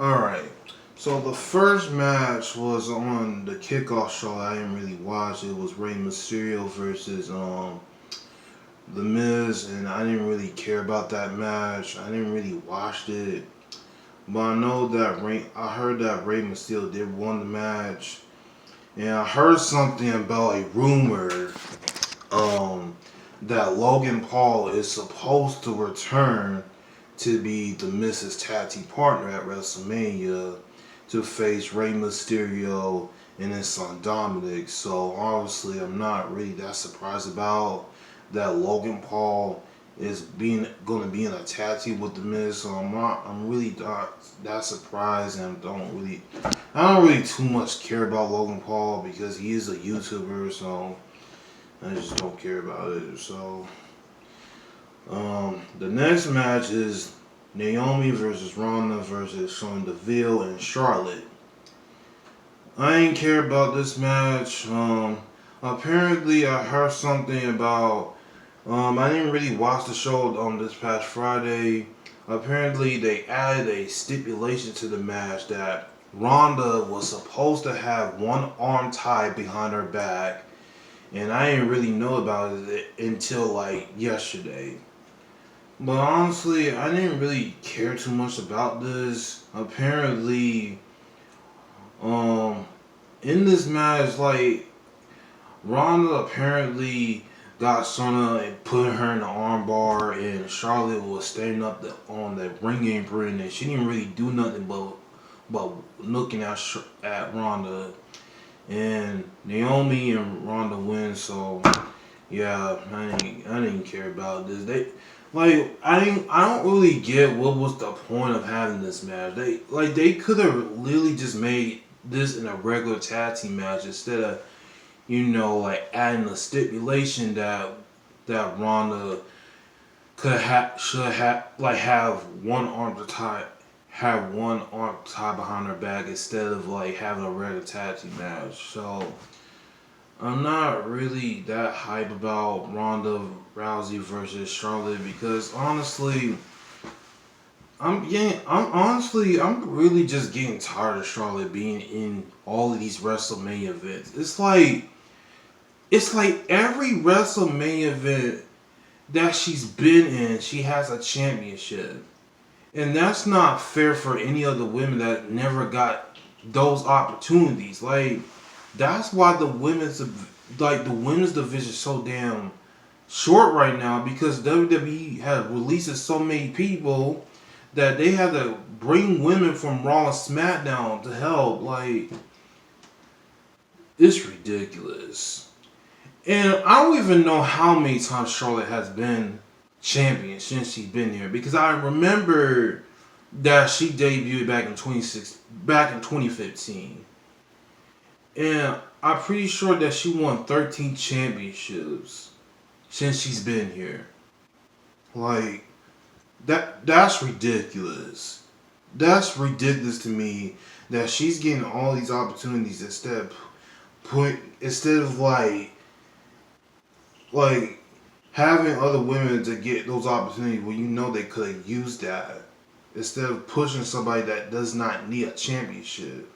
Alright. So the first match was on the kickoff show. I didn't really watch. It was Rey Mysterio versus The Miz, and I didn't really care about that match. I didn't really watch it. But I know that I heard that Rey Mysterio did won the match. And I heard something about a rumor that Logan Paul is supposed to return to be the Miz's tag team partner at WrestleMania to face Rey Mysterio and his son Dominic. So obviously, I'm not really that surprised about that Logan Paul is going to be in a tag team with the Miz. So I'm really not that surprised, and I don't really too much care about Logan Paul because he is a YouTuber. So I just don't care about it. So the next match is Naomi versus Ronda versus Sonya Deville and Charlotte. I ain't care about this match. Apparently I heard something about. I didn't really watch the show this past Friday. Apparently they added a stipulation to the match that Ronda was supposed to have one arm tied behind her back, and I didn't really know about it until like yesterday. But honestly, I didn't really care too much about this. Apparently, in this match, like Ronda apparently got Sonya and put her in the armbar, and Charlotte was standing up on the ring apron, and she didn't really do nothing but looking at Ronda. And Naomi and Ronda win, so yeah, I didn't care about this. I don't really get what was the point of having this match. They could have literally just made this in a regular tag team match instead of like adding a stipulation that Ronda should have one arm tied behind her back instead of like having a regular tag team match. So I'm not really that hype about Ronda Rousey versus Charlotte because honestly, I'm really just getting tired of Charlotte being in all of these WrestleMania events. It's like every WrestleMania event that she's been in, she has a championship. And that's not fair for any other women that never got those opportunities. Like that's why the women's division is so damn short right now because WWE has released so many people that they have to bring women from Raw and SmackDown to help. Like it's ridiculous. And I don't even know how many times Charlotte has been champion since she's been here because I remember that she debuted back in 2015. And I'm pretty sure that she won 13 championships since she's been here. Like that's ridiculous. That's ridiculous to me that she's getting all these opportunities instead of like having other women to get those opportunities when they could have used that instead of pushing somebody that does not need a championship.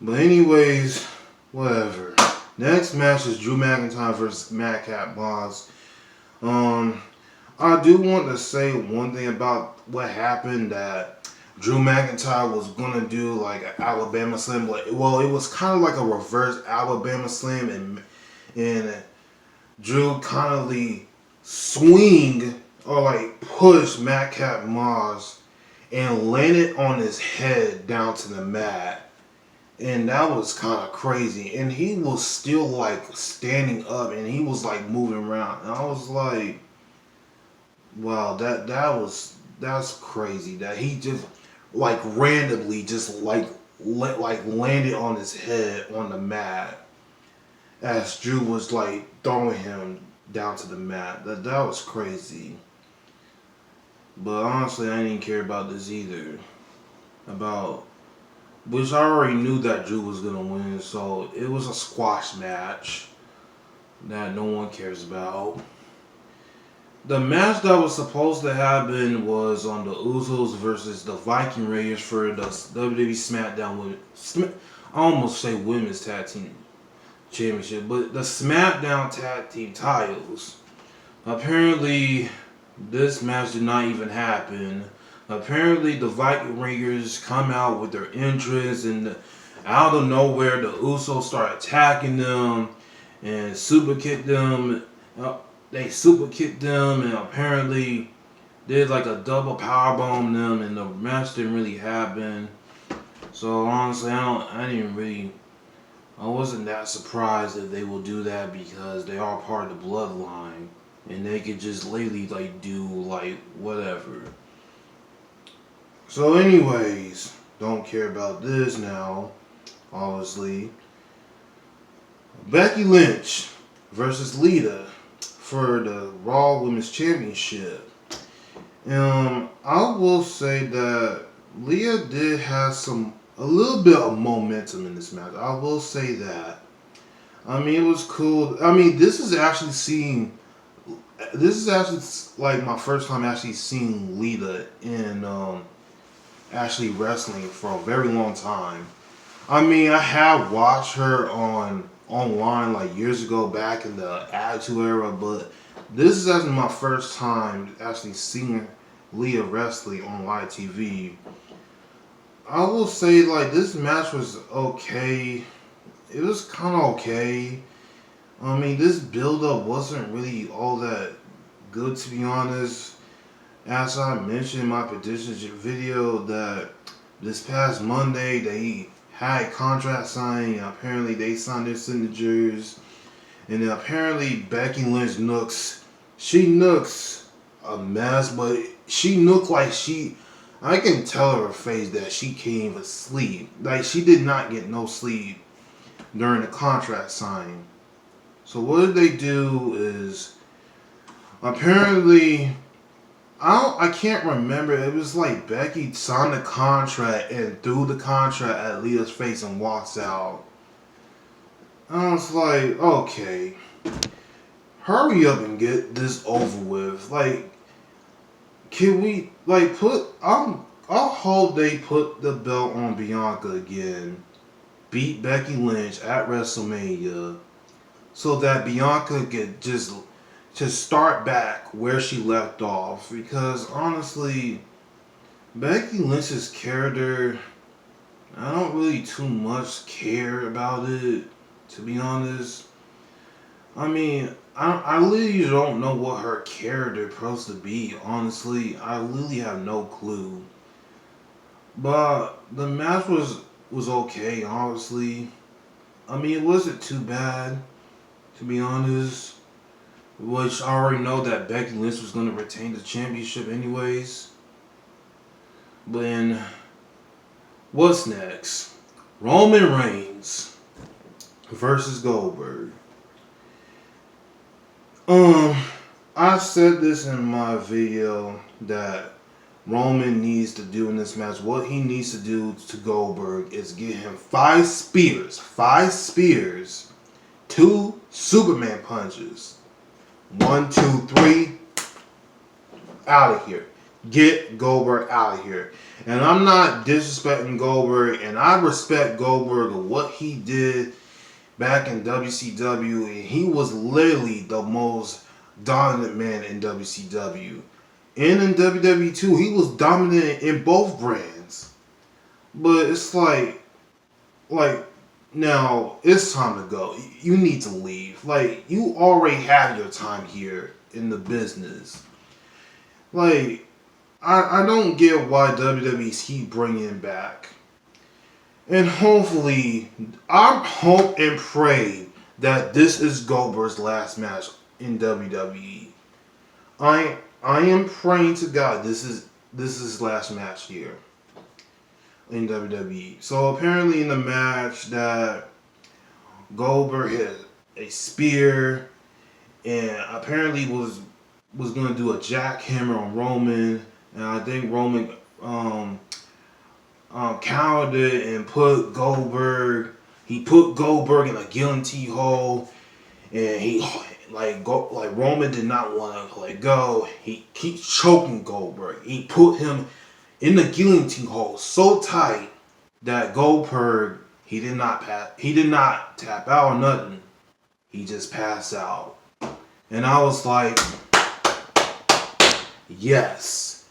But anyways, whatever. Next match is Drew McIntyre versus Madcap Moss. I do want to say one thing about what happened that Drew McIntyre was gonna do like an Alabama Slam. Well, it was kind of like a reverse Alabama Slam, and Drew kind of swing or like push Madcap Moss and landed on his head down to the mat. And that was kind of crazy. And he was still like standing up and he was like moving around. And I was like, wow, that's crazy. That he just like randomly just like landed on his head on the mat as Drew was like throwing him down to the mat. That was crazy. But honestly, I didn't care about this either. Which I already knew that Drew was gonna win, so it was a squash match that no one cares about. The match that was supposed to happen was on the Usos versus the Viking Raiders for the WWE SmackDown I almost say Women's Tag Team Championship, but the SmackDown Tag Team titles. Apparently, this match did not even happen. Apparently, the Viking Raiders come out with their entrance, and out of nowhere, the Usos start attacking them and super kick them. They super kicked them and apparently did like a double powerbomb them, and the match didn't really happen. So honestly, I wasn't that surprised that they will do that because they are part of the bloodline and they could just lately like do like whatever. So anyways, don't care about this now, obviously. Becky Lynch versus Lita for the Raw Women's Championship. I will say that Leah did have a little bit of momentum in this match. I will say that. I mean, it was cool. I mean, this is actually like my first time actually seeing Lita in actually wrestling for a very long time. I mean, I have watched her online like years ago back in the Attitude Era, but this is actually my first time actually seeing Leah wrestling on live TV. I will say like this match was okay. It was kind of okay. I mean, this build-up wasn't really all that good, to be honest. As I mentioned in my predictions video that this past Monday they had contract signing, and apparently they signed their signatures, and then apparently Becky Lynch she looks a mess, but she looked like I can tell her face that she can't even sleep. Like, she did not get no sleep during the contract signing. So what did they do is, apparently, I can't remember. It was like Becky signed the contract and threw the contract at Leah's face and walks out. I was like, okay, hurry up and get this over with. Like, can we like I hope they put the belt on Bianca again, beat Becky Lynch at WrestleMania, so that Bianca could just start back where she left off. Because honestly, Becky Lynch's character, I don't really too much care about it, to be honest. I mean, I really don't know what her character is supposed to be, honestly. I really have no clue. But the match was okay, honestly. I mean, it wasn't too bad, to be honest. Which I already know that Becky Lynch was going to retain the championship anyways. But then, what's next? Roman Reigns versus Goldberg. I said this in my video that Roman needs to do in this match. What he needs to do to Goldberg is get him 5 spears, 2 Superman punches. 1, 2, 3, out of here. Get Goldberg out of here. And I'm not disrespecting Goldberg, and I respect Goldberg of what he did back in WCW, and he was literally the most dominant man in WCW. And in WWE too, he was dominant in both brands. But it's like now it's time to go. You need to leave. Like, you already have your time here in the business. Like, I don't get why WWE keep bringing him back. And hopefully, I hope and pray that this is Goldberg's last match in WWE. I am praying to God this is his last match here in WWE. So apparently in the match that Goldberg hit a spear and apparently was going to do a jackhammer on Roman, and I think Roman countered it and put Goldberg in a guillotine hole, and like Roman did not want to let go. He keeps choking Goldberg. He put him in the guillotine hold so tight that Goldberg he did not tap out or nothing. He just passed out. And I was like, yes.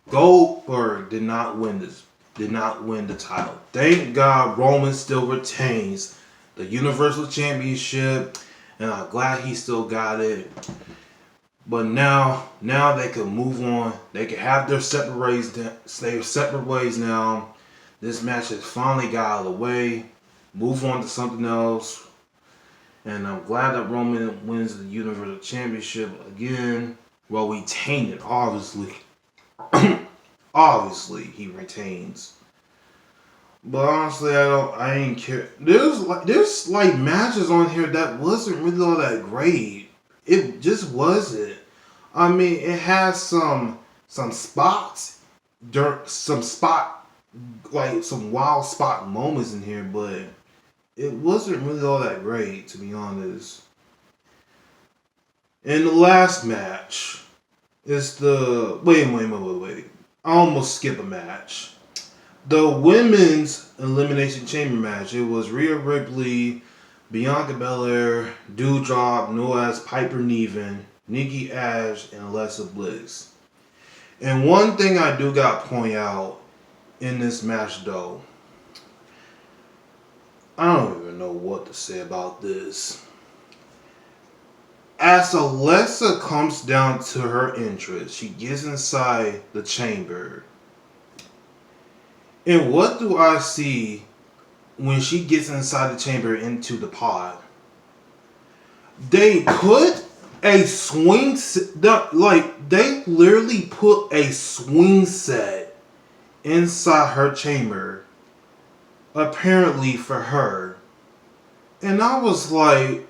Goldberg did not win the title. Thank God Roman still retains the Universal Championship, and I'm glad he still got it. But now they can move on. They can have their separate ways now. This match has finally got out of the way. Move on to something else. And I'm glad that Roman wins the Universal Championship again. Well, retain it, obviously. Obviously, he retains. But honestly, I ain't care. There's matches on here that wasn't really all that great. It just wasn't. I mean, it has some spots, some wild spot moments in here, but it wasn't really all that great, to be honest. In the last match, it's the wait. I almost skipped a match. The women's elimination chamber match. It was Rhea Ripley, Bianca Belair, Doudrop, Noaz, Piper Niven, Nikki Ash, and Alexa Bliss. And one thing I do got to point out in this match, though, I don't even know what to say about this. As Alexa comes down to her entrance, she gets inside the chamber. And what do I see when she gets inside the chamber into the pod? They put a swing set, they literally put a swing set inside her chamber, apparently for her. And I was like,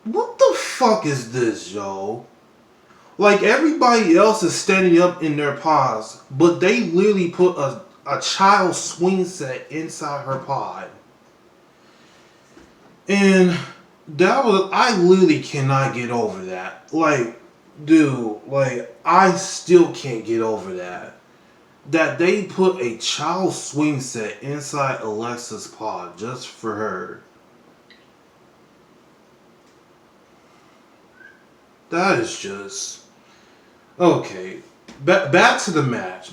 what the fuck is this, yo? Like, everybody else is standing up in their pods, but they literally put a child swing set inside her pod. And I literally cannot get over that. Like, dude, I still can't get over that. That they put a child swing set inside Alexa's pod just for her. That is just... Okay, back to the match.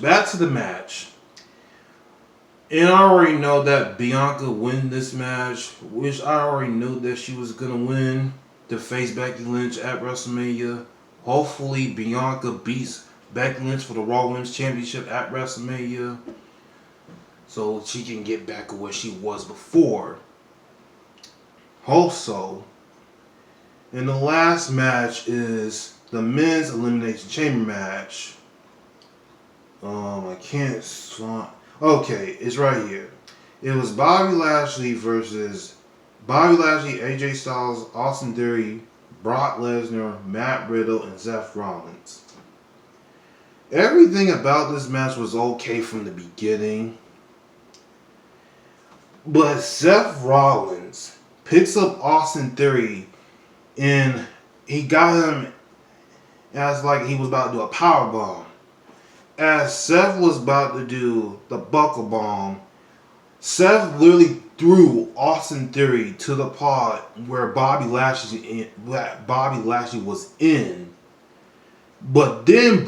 And I already know that Bianca win this match, which I already knew that she was going to win to face Becky Lynch at WrestleMania. Hopefully Bianca beats Becky Lynch for the Raw Women's Championship at WrestleMania, so she can get back to where she was before. Also, and the last match is the men's elimination chamber match. I can't find. Okay, it's right here. It was Bobby Lashley, AJ Styles, Austin Theory, Brock Lesnar, Matt Riddle, and Seth Rollins. Everything about this match was okay from the beginning. But Seth Rollins picks up Austin Theory and he got him as like he was about to do a power bomb. As Seth was about to do the buckle bomb, Seth literally threw Austin Theory to the pod where Bobby Lashley was in. But then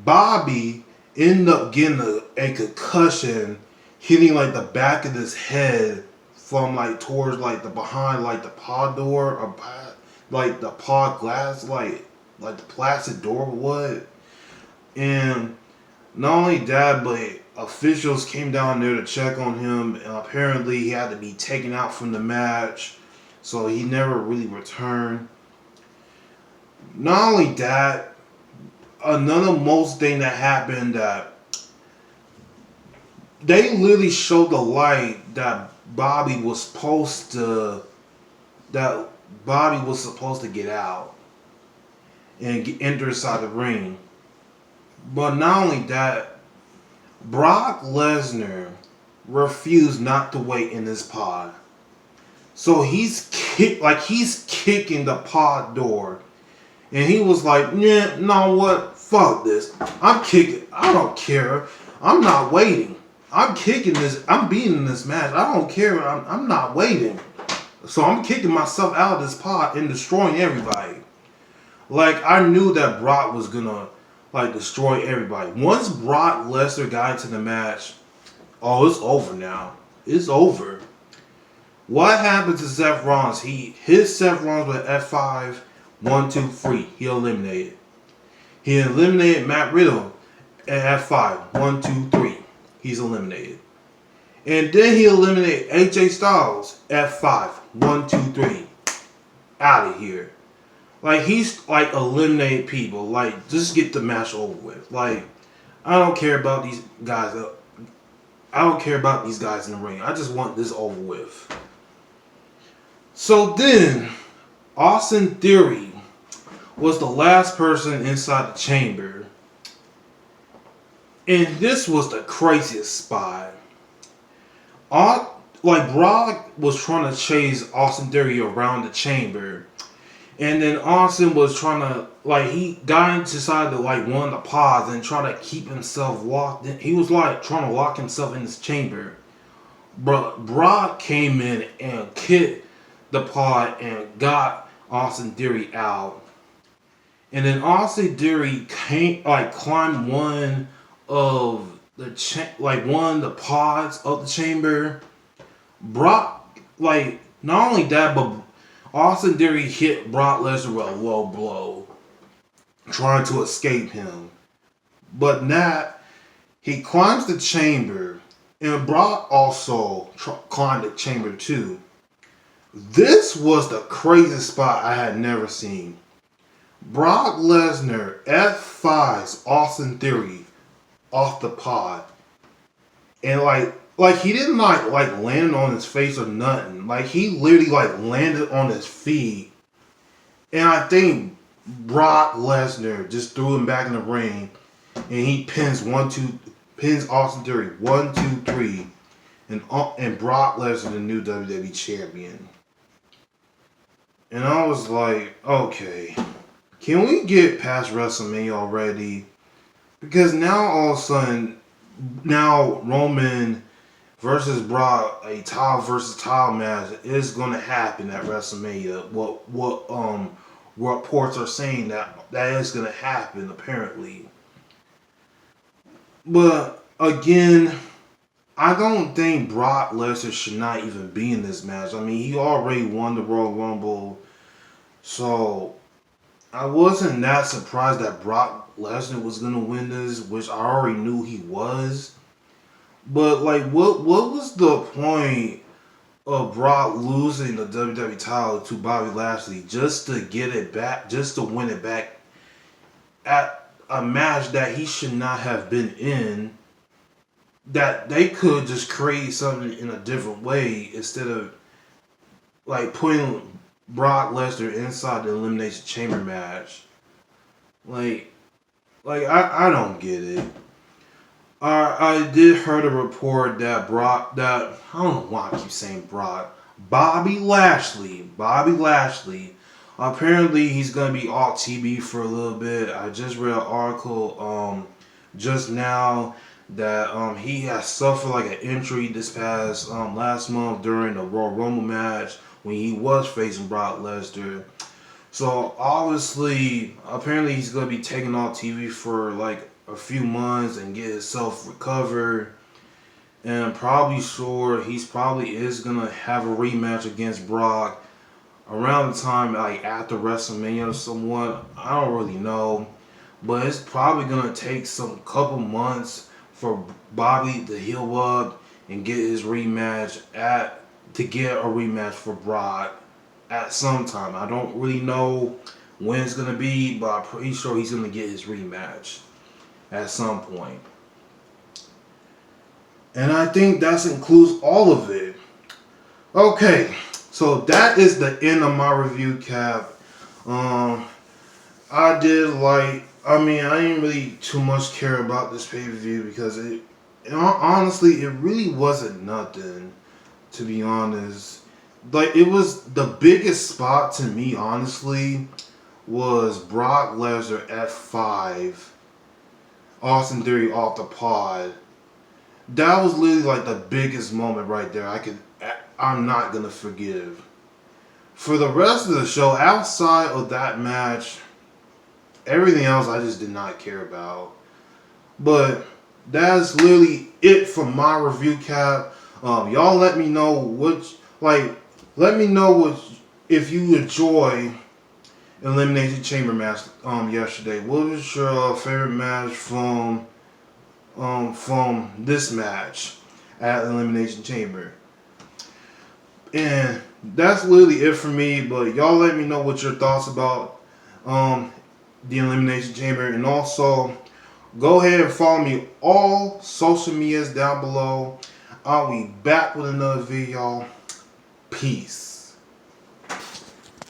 Bobby ended up getting a concussion, hitting like the back of his head from like towards like the behind like the pod door or like the pod glass, like the plastic door or what. And not only that, but officials came down there to check on him, and apparently he had to be taken out from the match, so he never really returned. Not only that, another most thing that happened that they literally showed the light that Bobby was supposed to get out and enter inside the ring. But not only that, Brock Lesnar refused not to wait in his pod. So he's kicking the pod door. And he was like, yeah, know what? Fuck this. I'm kicking. I don't care. I'm not waiting. I'm kicking this. I'm beating this match. I don't care. I'm not waiting. So I'm kicking myself out of this pod and destroying everybody. Like, I knew that Brock was gonna, like, destroy everybody. Once Brock Lesnar got into the match, oh, it's over now. It's over. What happened to Seth Rollins? He hit Seth Rollins with F5, 1, 2, 3. He eliminated. He eliminated Matt Riddle at F5, 1, 2, 3. He's eliminated. And then he eliminated AJ Styles at F5, 1, 2, 3. Out of here. Like, he's, like, eliminated people. Like, just get the match over with. Like, I don't care about these guys. I don't care about these guys in the ring. I just want this over with. So then, Austin Theory was the last person inside the chamber. And this was the craziest spot. Like, Brock was trying to chase Austin Theory around the chamber. And then Austin was trying to, like, he got inside the, like, one of the pods and trying to keep himself locked in. He was, like, trying to lock himself in this chamber. But Brock came in and kicked the pod and got Austin Theory out. And then Austin Theory climbed one of the pods of the chamber. Brock, like, not only that, but Austin Theory hit Brock Lesnar with a low blow, trying to escape him. But Nat, he climbs the chamber, and Brock also climbed the chamber too. This was the craziest spot I had never seen. Brock Lesnar F5s Austin Theory off the pod. And like he didn't like land on his face or nothing. Like, he literally landed on his feet. And I think Brock Lesnar just threw him back in the ring, and he pins Austin Theory 1, 2, 3, and Brock Lesnar the new WWE champion. And I was like, okay, can we get past WrestleMania already? Because now all of a sudden, Roman versus Brock, a tile versus tile match is going to happen at WrestleMania. What reports are saying that is going to happen, apparently. But again, I don't think Brock Lesnar should not even be in this match. I mean, he already won the Royal Rumble, so I wasn't that surprised that Brock Lesnar was going to win this, which I already knew he was. But, like, what was the point of Brock losing the WWE title to Bobby Lashley just to get it back, just to win it back at a match that he should not have been in, that they could just create something in a different way instead of, like, putting Brock Lesnar inside the Elimination Chamber match? Like I don't get it. I did heard a report that I don't know why I keep saying Brock. Bobby Lashley. Apparently he's gonna be off TV for a little bit. I just read an article just now that he has suffered like an injury this past last month during the Royal Rumble match when he was facing Brock Lesnar. So obviously, apparently he's gonna be taken off TV for like a few months and get himself recovered. And I'm probably sure he's probably is gonna have a rematch against Brock around the time like after WrestleMania or somewhat. I don't really know, but it's probably gonna take some couple months for Bobby to heal up and get his rematch for Brock at some time. I don't really know when it's gonna be, but I'm pretty sure he's gonna get his rematch at some point. And I think that includes all of it. Okay, so that is the end of my review, Cap. I didn't really too much care about this pay-per-view because honestly, it really wasn't nothing, to be honest. like it was the biggest spot to me, honestly, was Brock Lesnar F5, Austin Theory off the pod. That was literally like the biggest moment right there. I'm not gonna forgive. For the rest of the show, outside of that match, everything else I just did not care about. But that's literally it for my review, Cap. Y'all let me know let me know what if you enjoy Elimination Chamber match yesterday. What was your favorite match from this match at Elimination Chamber? And that's literally it for me. But y'all let me know what your thoughts about the Elimination Chamber, and also go ahead and follow me all social medias down below. I'll be back with another video. Peace.